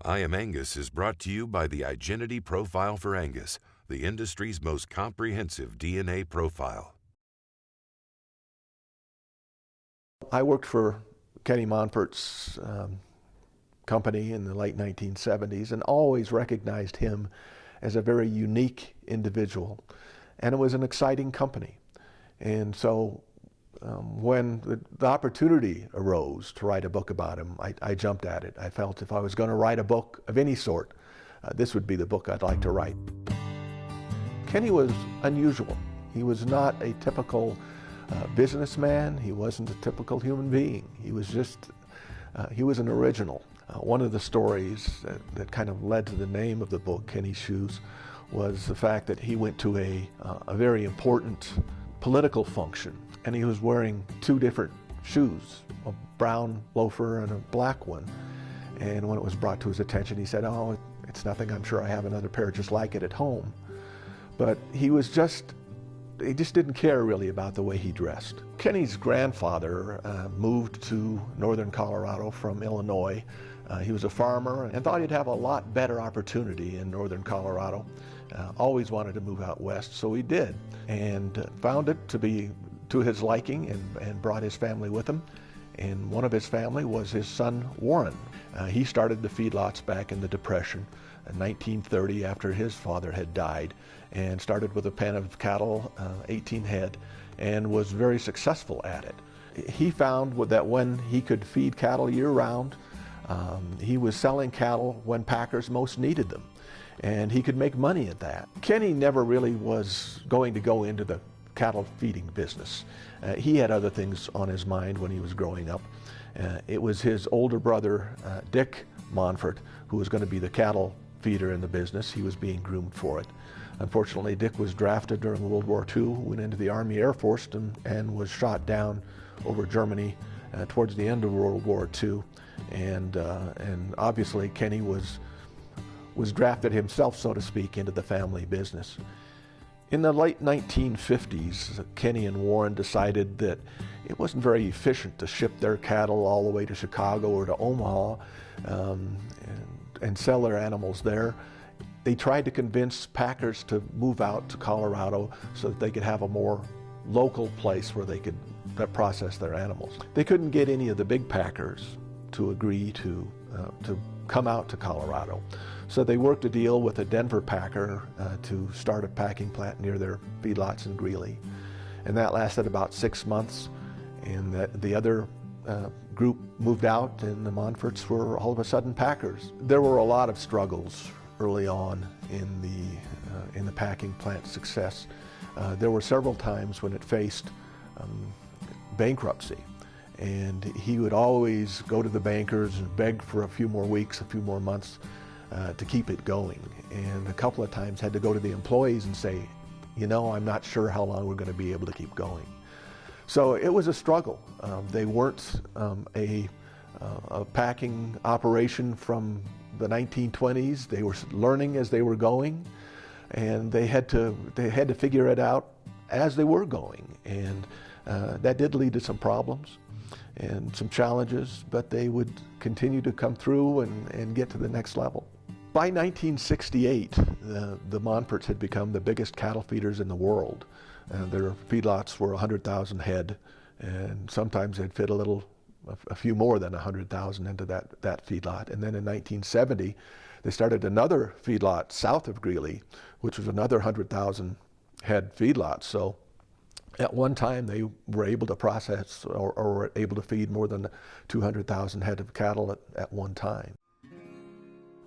I Am Angus is brought to you by the Identity Profile for Angus, the industry's most comprehensive DNA profile. I worked for Kenny Monfort's company in the late 1970s and always recognized him as a very unique individual. And it was an exciting company. And so when the opportunity arose to write a book about him, I jumped at it. I felt if I was going to write a book of any sort, this would be the book I'd like to write. Kenny was unusual. He was not a typical businessman. He wasn't a typical human being. He was just, he was an original. One of the stories that kind of led to the name of the book, Kenny's Shoes, was the fact that he went to a very important political function, and he was wearing two different shoes, a brown loafer and a black one. And when it was brought to his attention, he said, "Oh, it's nothing. I'm sure I have another pair just like it at home." But he just didn't care really about the way he dressed. Kenny's grandfather moved to northern Colorado from Illinois. He was a farmer and thought he'd have a lot better opportunity in northern Colorado. Always wanted to move out west, so he did, and found it to be to his liking, and brought his family with him. And one of his family was his son Warren. He started the feedlots back in the Depression in 1930 after his father had died, and started with a pen of cattle, 18 head, and was very successful at it. He found that when he could feed cattle year-round, he was selling cattle when packers most needed them, and he could make money at that. Kenny never really was going to go into the cattle feeding business. He had other things on his mind when he was growing up. It was his older brother, Dick Monfort, who was going to be the cattle feeder in the business. He was being groomed for it. Unfortunately, Dick was drafted during World War II, went into the Army Air Force, and was shot down over Germany towards the end of World War II. And obviously Kenny was drafted himself, so to speak, into the family business. In the late 1950s, Kenny and Warren decided that it wasn't very efficient to ship their cattle all the way to Chicago or to Omaha and sell their animals there. They tried to convince packers to move out to Colorado so that they could have a more local place where they could process their animals. They couldn't get any of the big packers to agree to come out to Colorado. So they worked a deal with a Denver packer to start a packing plant near their feedlots in Greeley. And that lasted about 6 months, and the other group moved out, and the Monforts were all of a sudden packers. There were a lot of struggles early on in the packing plant success. There were several times when it faced bankruptcy. And he would always go to the bankers and beg for a few more weeks, a few more months to keep it going. And a couple of times had to go to the employees and say, you know, I'm not sure how long we're going to be able to keep going. So it was a struggle. They weren't a packing operation from the 1920s. They were learning as they were going, and they had to figure it out as they were going. And that did lead to some problems and some challenges, but they would continue to come through and get to the next level. By 1968, the Monforts had become the biggest cattle feeders in the world. Their feedlots were 100,000 head, and sometimes they'd fit a few more than 100,000 into that feedlot. And then in 1970, they started another feedlot south of Greeley, which was another 100,000 head feedlot. So at one time, they were able to process or were able to feed more than 200,000 head of cattle at one time.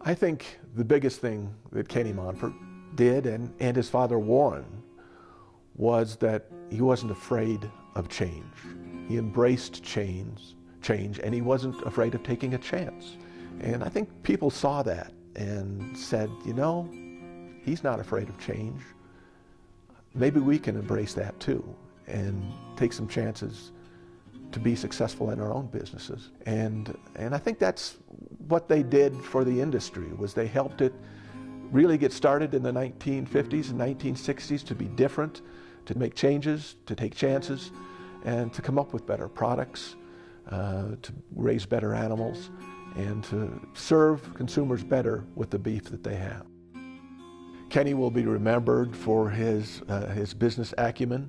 I think the biggest thing that Kenny Monfort did, and his father Warren, was that he wasn't afraid of change. He embraced change, and he wasn't afraid of taking a chance. And I think people saw that and said, you know, he's not afraid of change. Maybe we can embrace that too and take some chances to be successful in our own businesses. And I think that's what they did for the industry, was they helped it really get started in the 1950s and 1960s to be different, to make changes, to take chances, and to come up with better products, to raise better animals. and to serve consumers better with the beef that they have. Kenny will be remembered for his business acumen.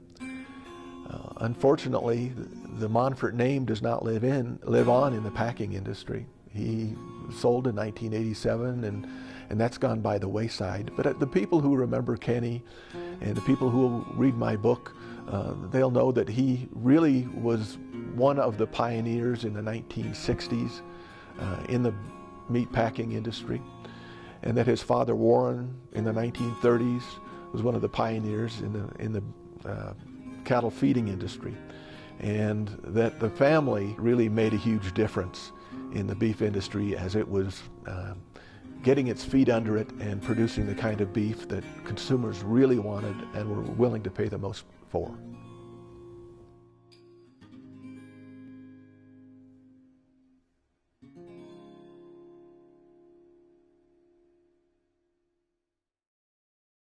Unfortunately, the Monfort name does not live on in the packing industry. He sold in 1987, and that's gone by the wayside. But the people who remember Kenny and the people who will read my book, they'll know that he really was one of the pioneers in the 1960s in the meat packing industry, and that his father Warren in the 1930s was one of the pioneers in the cattle feeding industry, and that the family really made a huge difference in the beef industry as it was getting its feet under it and producing the kind of beef that consumers really wanted and were willing to pay the most for.